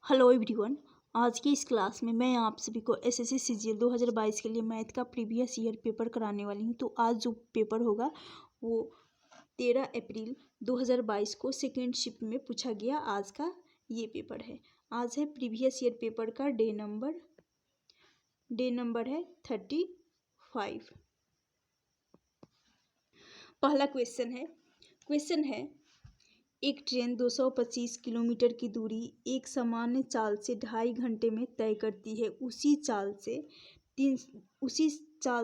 Hello everyone. आज की इस क्लास में मैं आप सभी को एसएससी सीजीएल 2022 के लिए मैथ का प्रीवियस ईयर पेपर कराने वाली हूँ। तो आज जो पेपर होगा वो 13 अप्रैल 2022 को सेकेंड शिफ्ट में पूछा गया आज का ये पेपर है। आज है प्रीवियस ईयर पेपर का डे नंबर है 35। पहला क्वेश्चन है एक ट्रेन 225 किलोमीटर की दूरी एक सामान्य चाल से 2.5 घंटे में तय करती है। उसी चाल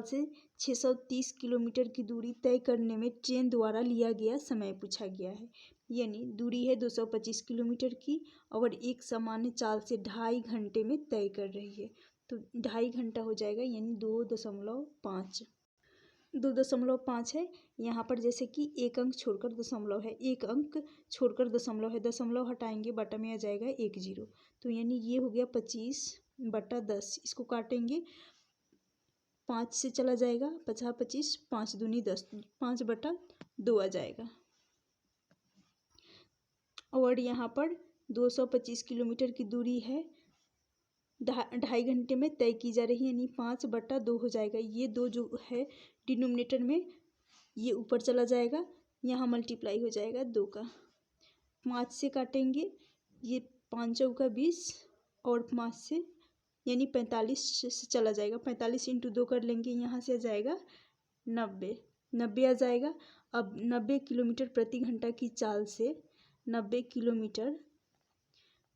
से 630 किलोमीटर की दूरी तय करने में ट्रेन द्वारा लिया गया समय पूछा गया है। यानी दूरी है 225 किलोमीटर की और एक सामान्य चाल से 2.5 घंटे में तय कर रही है। तो 2.5 घंटा हो जाएगा, यानी 2.5 है। यहाँ पर जैसे कि एक अंक छोड़कर दशमलव है, एक अंक छोड़कर दशमलव है, दशमलव हटाएंगे बटा में आ जाएगा 1 0। तो यानी ये हो गया 25/10। इसको काटेंगे 5 से चला जाएगा, 50 25, 5 दूनी 10, 5/2 आ जाएगा। और यहाँ पर 225 किलोमीटर की दूरी है, 2.5 घंटे में तय की जा रही है, यानी 5/2 हो जाएगा। ये 2 जो है डिनोमिनेटर में ये ऊपर चला जाएगा, यहाँ मल्टीप्लाई हो जाएगा 2 का। 5 से काटेंगे, ये 5 चौका 20 और 5 से यानी 45 से चला जाएगा, 45 × 2 कर लेंगे, यहाँ से आ जाएगा 90 आ जाएगा। अब 90 किलोमीटर प्रति घंटा की चाल से 90 किलोमीटर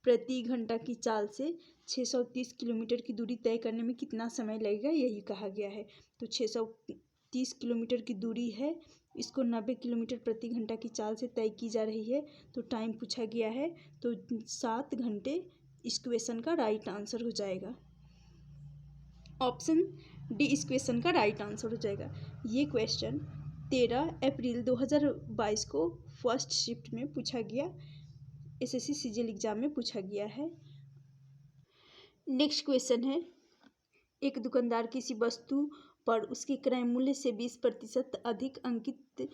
प्रति घंटा की चाल से 630 किलोमीटर की दूरी तय करने में कितना समय लगेगा, यही कहा गया है। तो 630 किलोमीटर की दूरी है, इसको 90 किलोमीटर प्रति घंटा की चाल से तय की जा रही है, तो टाइम पूछा गया है, तो 7 घंटे इस क्वेश्चन का राइट आंसर हो जाएगा। ऑप्शन डी इस क्वेश्चन का राइट आंसर हो जाएगा। ये क्वेश्चन 13 अप्रैल 2022 को फर्स्ट शिफ्ट में पूछा गया, एसएससी सीजीएल एग्जाम में पूछा गया है। नेक्स्ट क्वेश्चन है एक दुकानदार किसी वस्तु पर उसके क्रय मूल्य से 20% अधिक अंकित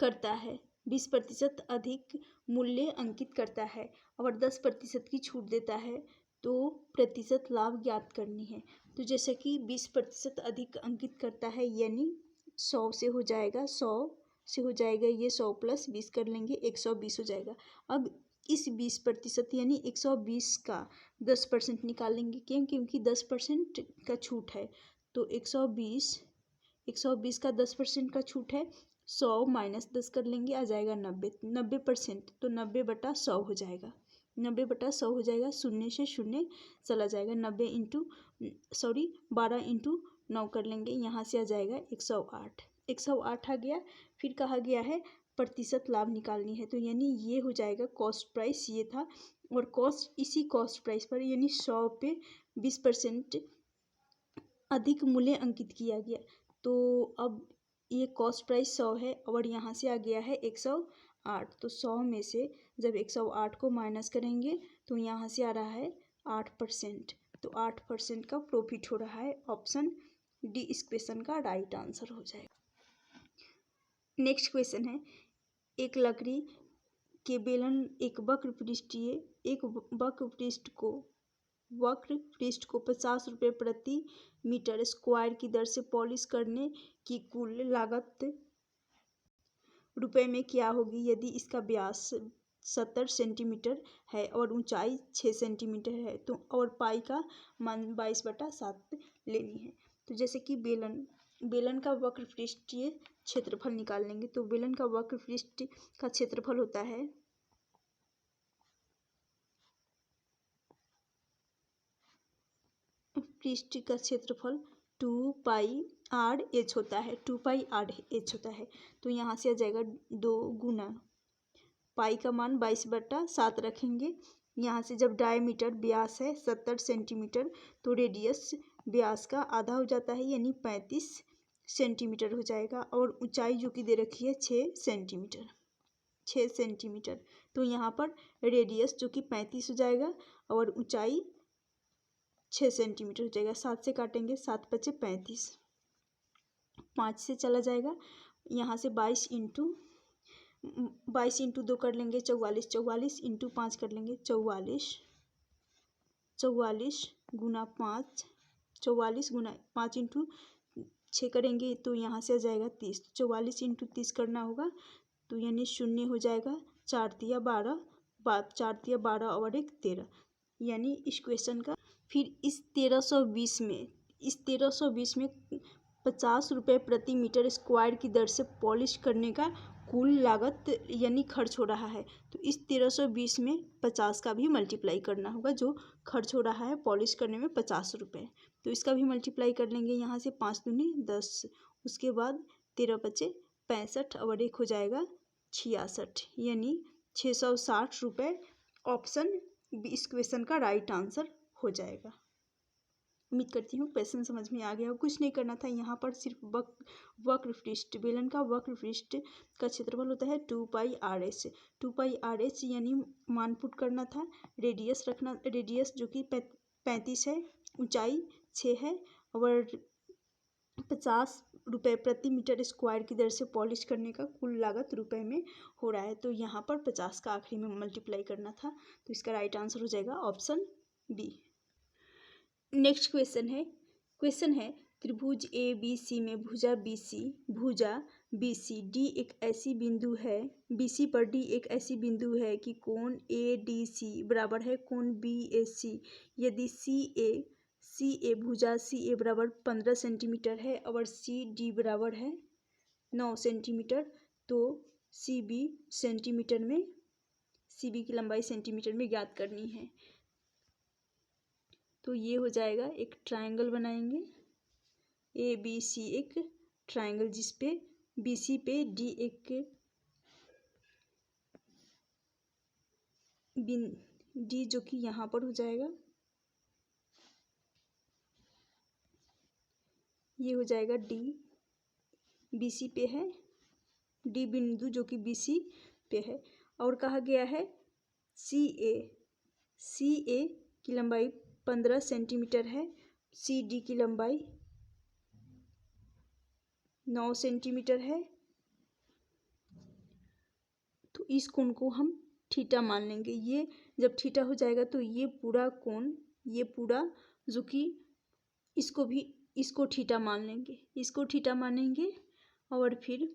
करता है, 20% अधिक मूल्य अंकित करता है और 10% की छूट देता है, तो प्रतिशत लाभ ज्ञात करनी है। तो जैसे कि 20% अधिक अंकित करता है, यानी 100 से हो जाएगा, 100 से हो जाएगा, ये 100 + 20 कर लेंगे, 120 हो जाएगा। अब इस 20% यानी 120 का 10% निकालेंगे, क्यों? क्योंकि 10% का छूट है, तो 120 का 10% का छूट है, 100 - 10 कर लेंगे, आ जाएगा 90%, तो 90/100 हो जाएगा, 90/100 हो जाएगा। शून्य से शून्य चला जाएगा, 12 × 9 कर लेंगे, यहाँ से आ जाएगा 108 आ गया। फिर कहा गया है प्रतिशत लाभ निकालनी है, तो यानी ये हो जाएगा कॉस्ट प्राइस ये था, और इसी कॉस्ट प्राइस पर यानी 100 पे 20% अधिक मूल्य अंकित किया गया। तो अब ये कॉस्ट प्राइस 100 है और यहाँ से आ गया है 108, तो 100 में से जब 108 को माइनस करेंगे तो यहाँ से आ रहा है 8%, तो 8% का प्रॉफिट हो रहा है। ऑप्शन डी इस क्वेश्चन का राइट आंसर हो जाएगा। नेक्स्ट क्वेश्चन है एक लकड़ी के बेलन एक वक्र पृष्ठ को 50 रुपये प्रति मीटर स्क्वायर की दर से पॉलिश करने की कुल लागत रुपए में क्या होगी यदि इसका व्यास 70 सेंटीमीटर है और ऊंचाई 6 सेंटीमीटर है, तो और पाई का मान 22/7 लेनी है। तो जैसे कि बेलन का वक्र पृष्ठीय क्षेत्रफल निकाल लेंगे, तो बेलन का वक्र पृष्ठ का क्षेत्रफल होता है पृष्ठ का क्षेत्रफल 2πr/h होता है, 2πr/h होता है। तो यहाँ से आ जाएगा 2 गुना पाई का मान 22/7 रखेंगे, यहाँ से जब डायमीटर व्यास है 70 सेंटीमीटर, तो रेडियस व्यास का आधा हो जाता है, यानी 35 सेंटीमीटर हो जाएगा, और ऊंचाई जो कि दे रखी है 6 सेंटीमीटर, तो यहाँ पर रेडियस जो कि 35 हो जाएगा और ऊंचाई 6 सेंटीमीटर हो जाएगा। 7 से काटेंगे, 7 × 5 = 35, 5 से चला जाएगा, यहाँ से 22 × 2 कर लेंगे 44, 44 × 5 कर लेंगे 44, 44 गुना 5, 44 गुना 5 इंटू 6 करेंगे तो यहाँ से आ जाएगा 30। 44 इंटू 30 करना होगा तो यानी 0 हो जाएगा। 4 तिया 12, 4 तिया 12 और 1 13, यानी इस क्वेश्चन का। फिर इस 1320 में 50 रुपये प्रति मीटर स्क्वायर की दर से पॉलिश करने का कुल लागत यानी खर्च हो रहा है। तो इस 1320 में 50 का भी मल्टीप्लाई करना होगा, जो खर्च हो रहा है पॉलिश करने में 50 रुपये। तो इसका भी मल्टीप्लाई कर लेंगे। यहाँ से 5 दूनी 10, उसके बाद 13 बचे 65 और 1 हो जाएगा 66, यानी 660 रुपये। ऑप्शन बी इस क्वेश्चन का राइट आंसर हो जाएगा। उम्मीद करती हूँ क्वेश्चन समझ में आ गया हो। कुछ नहीं करना था, यहाँ पर सिर्फ वक्र पृष्ठ, बेलन का वक्र पृष्ठ का क्षेत्रफल होता है 2πr/h। 2πr/h यानी मान पुट करना था। रेडियस रखना, रेडियस जो कि 35 है, ऊंचाई 6 है और 50 रुपये प्रति मीटर स्क्वायर की दर से पॉलिश करने का कुल लागत रुपए में हो रहा है। तो यहाँ पर 50 का आखिरी में मल्टीप्लाई करना था। तो इसका राइट आंसर हो जाएगा ऑप्शन बी। नेक्स्ट क्वेश्चन है त्रिभुज ए बी सी में भुजा बी सी डी एक ऐसी बिंदु है, बी सी पर डी एक ऐसी बिंदु है कि कोण ए डी सी बराबर है कोण बी ए सी। यदि सी ए भुजा सी ए बराबर 15 सेंटीमीटर है और सी डी बराबर है 9 सेंटीमीटर, तो सी बी की लंबाई सेंटीमीटर में ज्ञात करनी है। तो ये हो जाएगा, एक ट्रायंगल बनाएंगे ए बी सी, एक ट्रायंगल जिसपे बी सी पे डी एक डी जो कि यहाँ पर हो जाएगा, ये हो जाएगा डी बी सी पे है, डी बिंदु जो कि बी सी पे है। और कहा गया है सी ए की लंबाई 15 सेंटीमीटर है, सी डी की लंबाई 9 सेंटीमीटर है। तो इस कोण को हम थीटा मान लेंगे। ये जब थीटा हो जाएगा तो ये पूरा कोण, ये पूरा जो कि इसको थीटा मान लेंगे, और फिर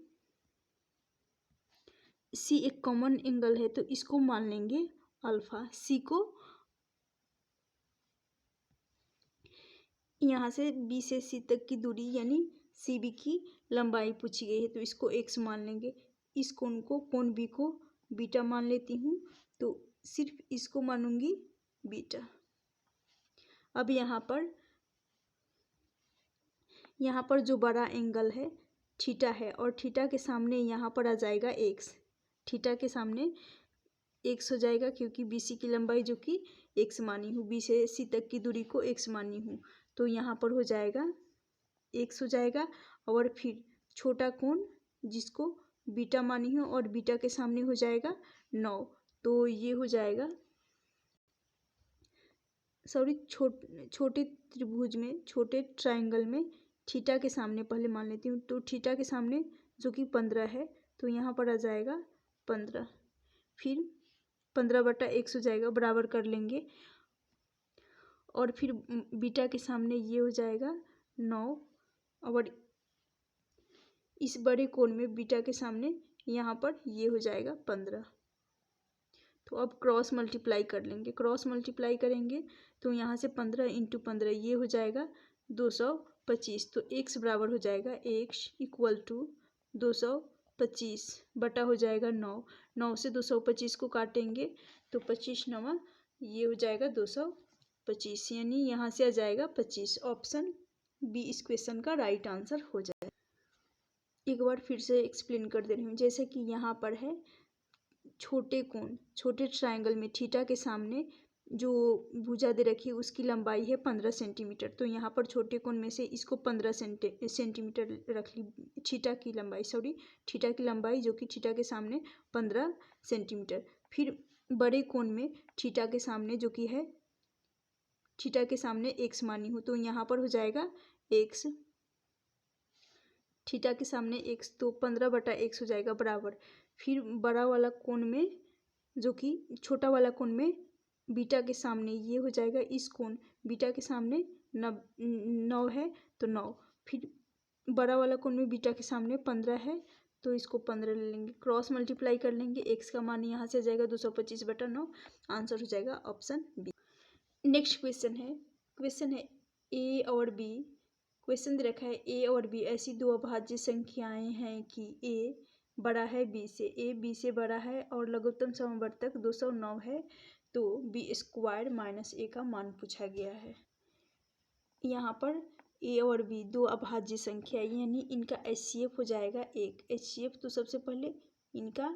सी एक कॉमन एंगल है तो इसको मान लेंगे अल्फा। सी को यहाँ से बी से सी तक की दूरी यानी सी बी की लंबाई पूछी गई है तो इसको एक्स मान लेंगे। इस कोण बी को बीटा मान लेती हूँ, तो सिर्फ इसको मानूंगी बीटा। अब यहाँ पर जो बड़ा एंगल है थीटा है और थीटा के सामने यहाँ पर आ जाएगा एक्स। थीटा के सामने एक्स हो जाएगा क्योंकि बी सी की लंबाई जो कि एक्स मानी हूँ, बी से सी तक की दूरी को एक्स मानी हूँ, तो यहाँ पर हो जाएगा एक्स हो जाएगा। और फिर छोटा कोण जिसको बीटा मानी हूँ और बीटा के सामने हो जाएगा 9, तो ये हो जाएगा छोटे त्रिभुज में, छोटे ट्रायंगल में थीटा के सामने पहले मान लेती हूँ, तो थीटा के सामने जो कि 15 है तो यहाँ पर आ जाएगा 15, फिर 15/x हो जाएगा, बराबर कर लेंगे। और फिर बीटा के सामने ये हो जाएगा 9 और इस बड़े कोण में बीटा के सामने यहाँ पर ये हो जाएगा 15। तो अब क्रॉस मल्टीप्लाई कर लेंगे, क्रॉस मल्टीप्लाई करेंगे तो यहाँ से 15 × 15 ये हो जाएगा 225। तो x बराबर हो जाएगा x इक्वल टू 225 बटा हो जाएगा 9। 9 से 225 को काटेंगे तो 25×9 ये हो जाएगा 225, यानी यहाँ से आ जाएगा 25। ऑप्शन बी इस क्वेश्चन का राइट आंसर हो जाएगा। एक बार फिर से एक्सप्लेन कर दे रही हूँ। जैसे कि यहाँ पर है छोटे कोण, छोटे ट्रायंगल में थीटा के सामने जो भुजा दे रखी है उसकी लंबाई है 15 सेंटीमीटर। तो यहाँ पर छोटे कोण में से इसको 15 सेंटीमीटर रख ली, थीटा की लंबाई जो कि थीटा के सामने 15 सेंटीमीटर। फिर बड़े कोण में थीटा के सामने जो कि है थीटा के सामने एक्स मानी हूँ, तो यहाँ पर हो जाएगा एक्स, थीटा के सामने एक्स, तो 15/x हो जाएगा बराबर। फिर बड़ा वाला कोण में जो कि छोटा वाला कोण में बीटा के सामने ये हो जाएगा इस कोण, बीटा के सामने 9 है तो 9, फिर बड़ा वाला कोण में बीटा के सामने 15 है तो इसको 15 ले लेंगे, क्रॉस मल्टीप्लाई कर लेंगे, एक्स का मान यहाँ से आ जाएगा 225/9, आंसर हो जाएगा ऑप्शन बी। नेक्स्ट क्वेश्चन है ए और बी। क्वेश्चन दे रखा है ए और बी ऐसी दो अभाज्य संख्याएं हैं कि ए बड़ा है बी से, ए बी से बड़ा है और लघुत्तम समवर्तक 209 है, तो बी स्क्वायर माइनस ए का मान पूछा गया है। यहाँ पर ए और बी दो अभाज्य संख्या यानी इनका एचसीएफ हो जाएगा एक, एचसीएफ तो सबसे पहले इनका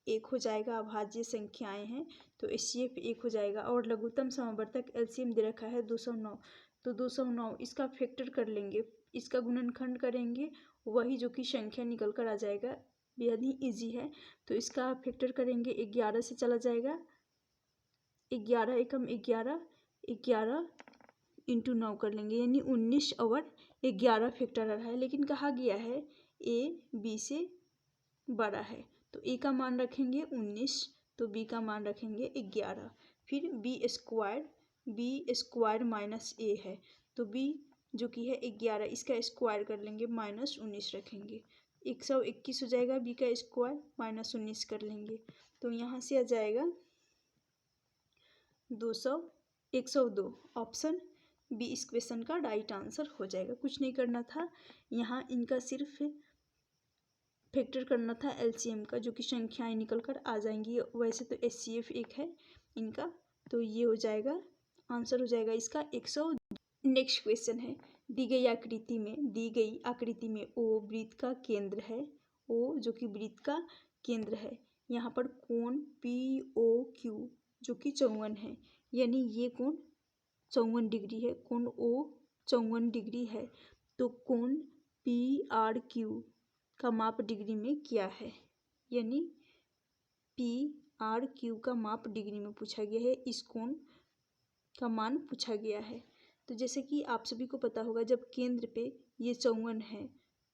एक हो जाएगा, अभाज्य संख्याएं हैं तो एचसीएफ एक हो जाएगा, और लघुत्तम समवर्तक एलसीएम दे रखा है 209, तो 209 इसका फैक्टर कर लेंगे, इसका गुणनखंड करेंगे, वही जो कि संख्या निकल कर आ जाएगा, बेहद ही ईजी है। तो इसका फैक्टर करेंगे 11 से चला जाएगा, 11 एकम 11, 11 इंटू 9 कर लेंगे यानी 19 और 11 फैक्टर आ रहा है, लेकिन कहा गया है ए बी से बड़ा है, तो ए का मान रखेंगे 19 तो बी का मान रखेंगे 11, फिर बी स्क्वायर माइनस ए है तो बी जो कि है 11, इसका स्क्वायर कर लेंगे माइनस 19 रखेंगे, 121 हो जाएगा, बी का स्क्वायर माइनस 19 कर लेंगे तो यहाँ से आ जाएगा 102, ऑप्शन बी इस क्वेश्चन का राइट आंसर हो जाएगा। कुछ नहीं करना था, यहाँ इनका सिर्फ फैक्टर करना था एलसीएम का, जो कि संख्याएं निकल कर आ जाएंगी, वैसे तो एचसीएफ एक है इनका, तो ये हो जाएगा आंसर हो जाएगा इसका 102। नेक्स्ट क्वेश्चन है दी गई आकृति में ओ वृत्त का केंद्र है, ओ जो कि वृत्त का केंद्र है, यहाँ पर कोण POQ जो कि 54 है, यानी ये कोण 54 डिग्री है, कोण ओ 54 डिग्री है, तो कोण PRQ का माप डिग्री में क्या है, यानी PRQ का माप डिग्री में पूछा गया है, इस कोण का मान पूछा गया है। तो जैसे कि आप सभी को पता होगा जब केंद्र पे ये 54 है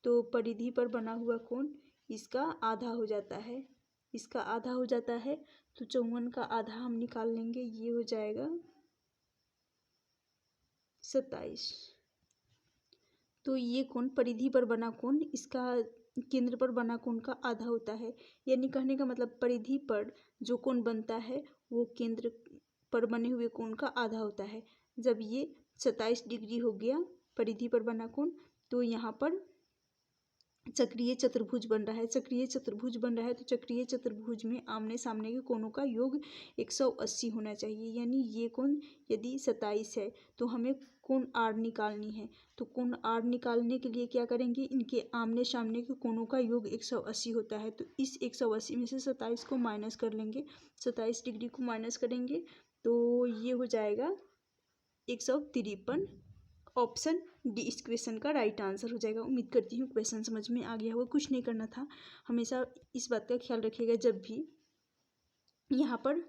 तो परिधि पर बना हुआ कोण इसका आधा हो जाता है, इसका आधा हो जाता है, तो 54 का आधा हम निकाल लेंगे, ये हो जाएगा 27, तो ये कोण परिधि पर बना कोण इसका केंद्र पर बना कोण का आधा होता है, यानी कहने का मतलब परिधि पर जो कोण बनता है वो केंद्र पर बने हुए कोण का आधा होता है। जब ये 27 डिग्री हो गया परिधि पर बना कोण, तो यहाँ पर चक्रीय चतुर्भुज बन रहा है, चक्रीय चतुर्भुज बन रहा है, तो चक्रीय चतुर्भुज में आमने सामने के कोणों का योग 180 होना चाहिए, यानी ये कोण यदि 27 है तो हमें कोण आर निकालनी है, तो कोण आर निकालने के लिए क्या करेंगे, इनके आमने सामने के कोणों का योग 180 होता है, तो इस 180 में से 27 को माइनस कर लेंगे, 27 डिग्री को माइनस करेंगे तो ये हो जाएगा 153, ऑप्शन डी इस क्वेश्चन का राइट आंसर हो जाएगा। उम्मीद करती हूँ क्वेश्चन समझ में आ गया होगा। कुछ नहीं करना था, हमेशा इस बात का ख्याल रखिएगा जब भी यहाँ पर,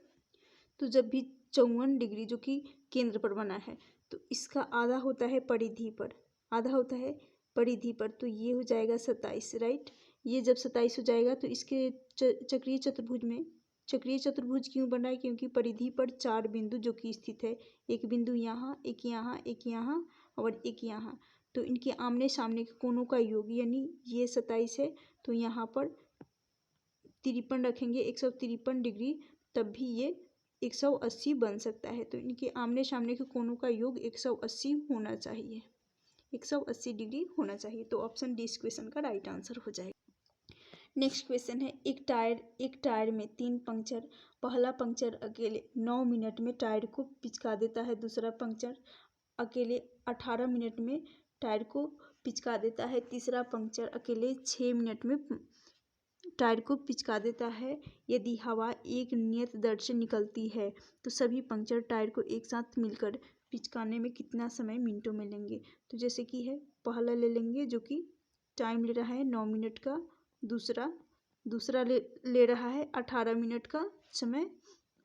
तो जब भी 54 डिग्री जो कि केंद्र पर बना है तो इसका आधा होता है परिधि पर, आधा होता है परिधि पर, तो ये हो जाएगा 27, राइट। ये जब 27 हो जाएगा तो इसके चक्रीय चतुर्भुज में, चक्रीय चतुर्भुज क्यों बना है, क्योंकि परिधि पर 4 बिंदु जो कि स्थित है, एक बिंदु यहाँ, एक यहाँ, एक यहाँ और एक यहाँ, तो इनके आमने सामने के कोणों का योग, यानी ये 27 है तो यहाँ पर 53 रखेंगे, 153 डिग्री, तब भी ये 180 बन सकता है, तो इनके आमने सामने के कोणों का योग 180 होना चाहिए, 180 डिग्री होना चाहिए, तो ऑप्शन डी इस क्वेश्चन का राइट आंसर हो जाएगा। नेक्स्ट क्वेश्चन है एक टायर में 3 पंक्चर, पहला पंक्चर अकेले 9 मिनट में टायर को पिचका देता है, दूसरा पंक्चर अकेले 18 मिनट में टायर को पिचका देता है, तीसरा पंक्चर अकेले 6 मिनट में टायर को पिचका देता है। यदि हवा एक नियत दर से निकलती है तो सभी पंक्चर टायर को एक साथ मिलकर पिचकाने में कितना समय मिनटों में लेंगे। तो जैसे कि है पहला ले लेंगे जो कि टाइम ले रहा है 9 मिनट का, दूसरा ले रहा है 18 मिनट का समय,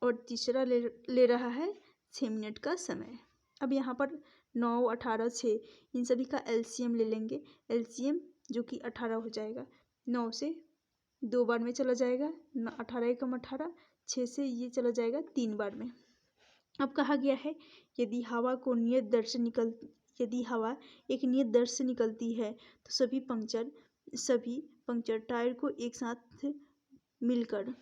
और तीसरा ले रहा है 6 मिनट का समय। अब यहाँ पर 9, 18, 6 इन सभी का एलसीएम ले लेंगे, एलसीएम जो कि 18 हो जाएगा, 9 से 2 बार में चला जाएगा, 18 एकम 18, 6 से ये चला जाएगा 3 बार में, अब कहा गया है यदि हवा एक नियत दर से निकलती है तो सभी पंक्चर टायर को एक साथ मिलकर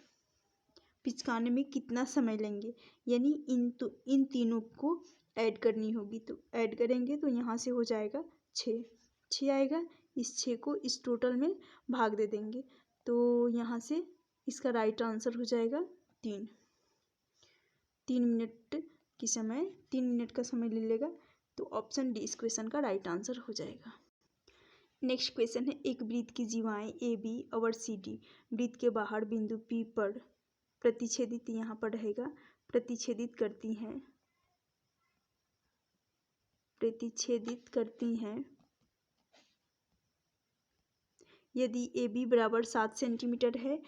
पिचकाने में कितना समय लेंगे, यानी इन तीनों को ऐड करनी होगी। तो ऐड करेंगे तो यहाँ से हो जाएगा 6 आएगा। इस 6 को इस टोटल में भाग दे देंगे तो यहाँ से इसका राइट आंसर हो जाएगा 3 मिनट का समय ले लेगा। तो ऑप्शन डी इस क्वेश्चन का राइट आंसर हो जाएगा। नेक्स्ट क्वेश्चन है, एक वृत्त की जीवाएं ए बी और सी डी वृत्त के बाहर बिंदु पी पर प्रतिच्छेदित, यहाँ पर रहेगा प्रतिच्छेदित करती हैं यदि ए बी बराबर 7 सेंटीमीटर है,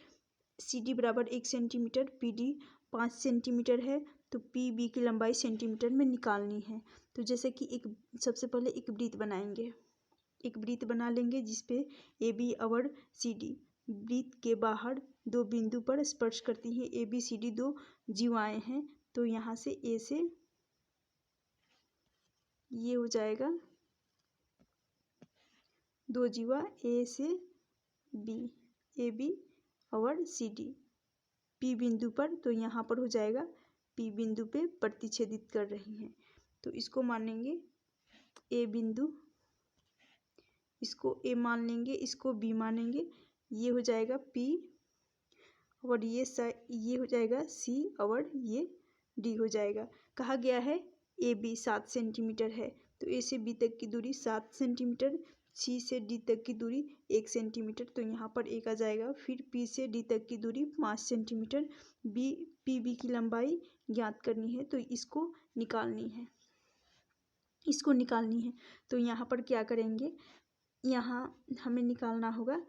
सी डी बराबर 1 सेंटीमीटर, पी डी 5 सेंटीमीटर है, तो पी बी की लंबाई सेंटीमीटर में निकालनी है। तो जैसे कि सबसे पहले एक वृत्त बना लेंगे जिसपे ए बी और सी डी वृत्त के बाहर दो बिंदु पर स्पर्श करती हैं। ए बी सी डी दो जीवाएं हैं, तो यहाँ से ए से ये हो जाएगा दो जीवा ए से बी, ए बी और सी डी पी बिंदु पर, तो यहाँ पर हो जाएगा पी बिंदु पे प्रतिच्छेदित कर रही हैं। तो इसको मानेंगे ए बिंदु, इसको ए मान लेंगे, इसको बी मानेंगे, ये हो जाएगा पी और ये हो जाएगा सी और ये डी हो जाएगा। कहा गया है ए बी 7 सेंटीमीटर है, तो ए से बी तक की दूरी 7 सेंटीमीटर, सी से डी तक की दूरी 1 सेंटीमीटर, तो यहाँ पर 1 आ जाएगा। फिर पी से डी तक की दूरी 5 सेंटीमीटर, पी बी की लंबाई ज्ञात करनी है, तो इसको निकालनी है। तो यहाँ पर क्या करेंगे, यहाँ हमें निकालना होगा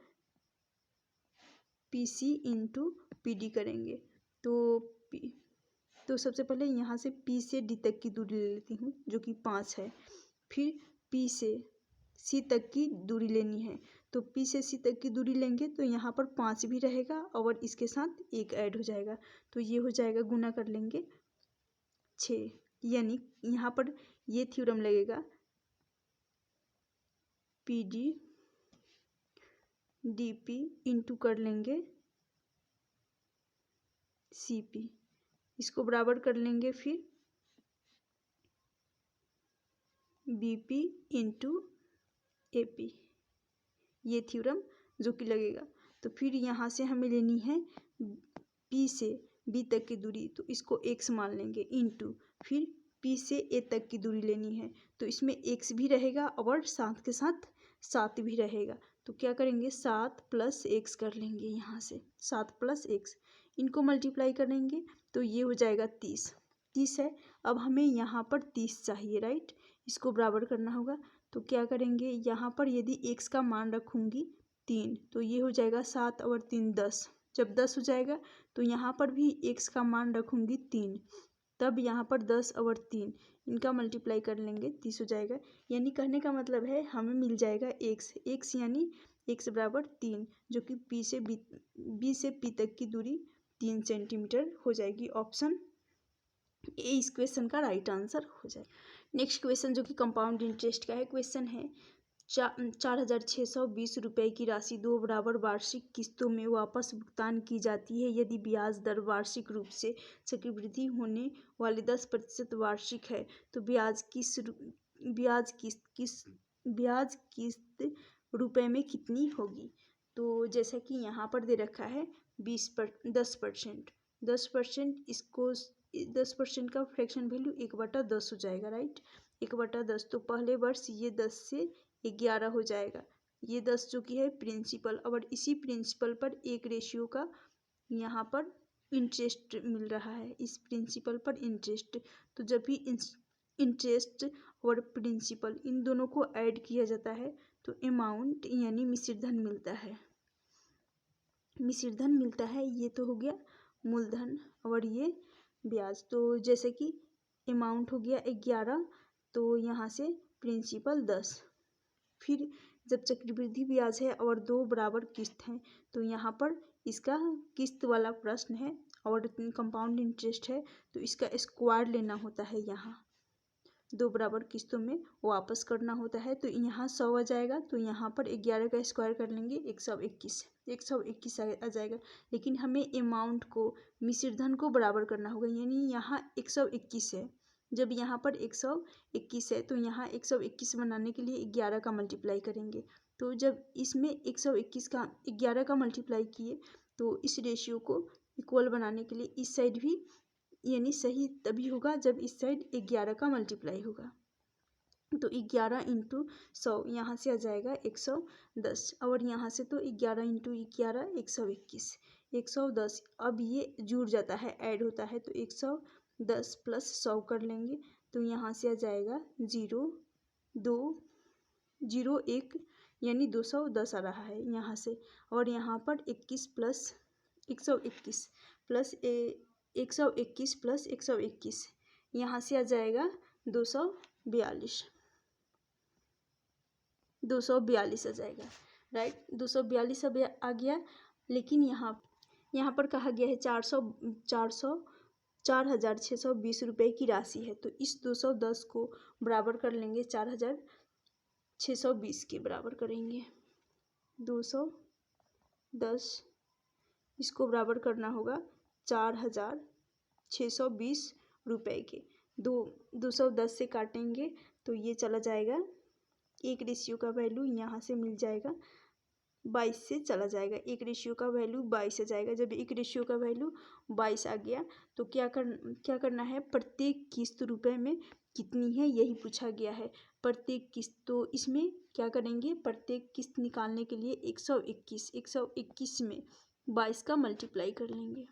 P C into P D करेंगे। तो सबसे पहले यहाँ से पी से डी तक की दूरी ले लेती हूँ जो कि 5 है। फिर पी से सी तक की दूरी लेनी है, तो पी से सी तक की दूरी लेंगे तो यहाँ पर 5 भी रहेगा और इसके साथ 1 ऐड हो जाएगा, तो ये हो जाएगा, गुना कर लेंगे 6, यानी यहाँ पर ये थ्योरम लगेगा P D D P into कर लेंगे सी पी, इसको बराबर कर लेंगे फिर B P into A P, ये थ्योरम जो कि लगेगा। तो फिर यहाँ से हमें लेनी है पी से बी तक की दूरी, तो इसको x मान लेंगे इंटू फिर पी से ए तक की दूरी लेनी है, तो इसमें x भी रहेगा और साथ के साथ 7 भी रहेगा। तो क्या करेंगे 7 + x कर लेंगे, यहाँ से 7 + x इनको मल्टीप्लाई करेंगे तो ये हो जाएगा 30 है। अब हमें यहाँ पर 30 चाहिए, राइट, इसको बराबर करना होगा। तो क्या करेंगे, यहाँ पर यदि x का मान रखूँगी 3, तो ये हो जाएगा 7 और 3 10, जब 10 हो जाएगा तो यहाँ पर भी x का मान रखूँगी 3, तब यहाँ पर 10 और 3 इनका मल्टीप्लाई कर लेंगे 30 हो जाएगा। यानी कहने का मतलब है हमें मिल जाएगा x यानी x बराबर 3, जो कि बी से पी तक की दूरी 3 सेंटीमीटर हो जाएगी। ऑप्शन ए इस क्वेश्चन का राइट आंसर हो जाएगा। नेक्स्ट क्वेश्चन जो कि कंपाउंड इंटरेस्ट का है, क्वेश्चन है 4,620 रुपये की राशि 2 बराबर वार्षिक किस्तों में वापस भुगतान की जाती है यदि ब्याज दर वार्षिक रूप से चक्रवृद्धि होने वाली 10% वार्षिक है, तो ब्याज किस्त रुपए में कितनी होगी। तो जैसा कि यहाँ पर दे रखा है 10%, इसको 10% का फ्रैक्शन वैल्यू 1/10 हो जाएगा, राइट, 1/10। तो पहले वर्ष ये 10 से 11 हो जाएगा, ये 10 जो कि है प्रिंसिपल, और इसी प्रिंसिपल पर एक रेशियो का यहाँ पर इंटरेस्ट मिल रहा है, इस प्रिंसिपल पर इंटरेस्ट। तो जब भी इंटरेस्ट और प्रिंसिपल इन दोनों को ऐड किया जाता है तो अमाउंट यानी मिश्रधन मिलता है। ये तो हो गया मूलधन और ये ब्याज। तो जैसे कि अमाउंट हो गया 11, तो यहाँ से प्रिंसिपल 10, फिर जब चक्रवृद्धि ब्याज है और 2 बराबर किस्त हैं, तो यहाँ पर इसका किस्त वाला प्रश्न है और कंपाउंड इंटरेस्ट है तो इसका स्क्वायर लेना होता है। यहाँ 2 बराबर किस्तों में वापस करना होता है। तो यहाँ 100 आ जाएगा, तो यहाँ पर 11 का स्क्वायर कर लेंगे 121 आ जाएगा। लेकिन हमें अमाउंट को, मिश्र धन को बराबर करना होगा, यानी यहाँ 121 है। जब यहाँ पर 121 है तो यहाँ 121 बनाने के लिए 11 का मल्टीप्लाई करेंगे। तो जब इसमें 121 का 11 का मल्टीप्लाई किए तो इस रेशियो को इक्वल बनाने के लिए इस साइड भी, यानी सही तभी होगा जब इस साइड 11 का मल्टीप्लाई होगा। तो 11 इंटू 100 यहाँ से आ जाएगा 110, और यहाँ से तो 11 इंटू 11 110। अब ये जुड़ जाता है, ऐड होता है, तो 110 प्लस 100 कर लेंगे। तो यहाँ से आ जाएगा 0 2 0 1, यानी 210 आ रहा है यहाँ से। और यहाँ पर 21 प्लस 121 प्लस 121 प्लस 121, यहाँ से आ जाएगा 242 आ जाएगा, राइट। 242 अब आ गया। लेकिन यहाँ पर कहा गया है 4,620 रुपये की राशि है। तो इस 210 को बराबर कर लेंगे 4,620 के बराबर करेंगे। 210 इसको बराबर करना होगा 4,620 रुपये के। 210 से काटेंगे तो ये चला जाएगा, एक रेशियो का वैल्यू यहाँ से मिल जाएगा 22 से चला जाएगा। एक रेशियो का वैल्यू 22 आ जाएगा। जब एक रेशियो का वैल्यू 22 आ गया तो क्या करना है, प्रत्येक किस्त रुपए में कितनी है यही पूछा गया है। प्रत्येक किस्त, तो इसमें क्या करेंगे, प्रत्येक किस्त निकालने के लिए 121 में 22 का मल्टीप्लाई कर लेंगे।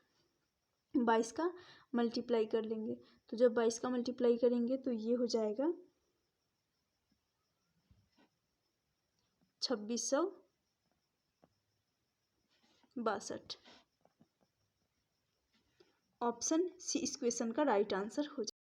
22 का मल्टीप्लाई कर लेंगे, तो जब 22 का मल्टीप्लाई करेंगे तो ये हो जाएगा 2662। ऑप्शन सी इस क्वेश्चन का राइट आंसर हो जाएगा।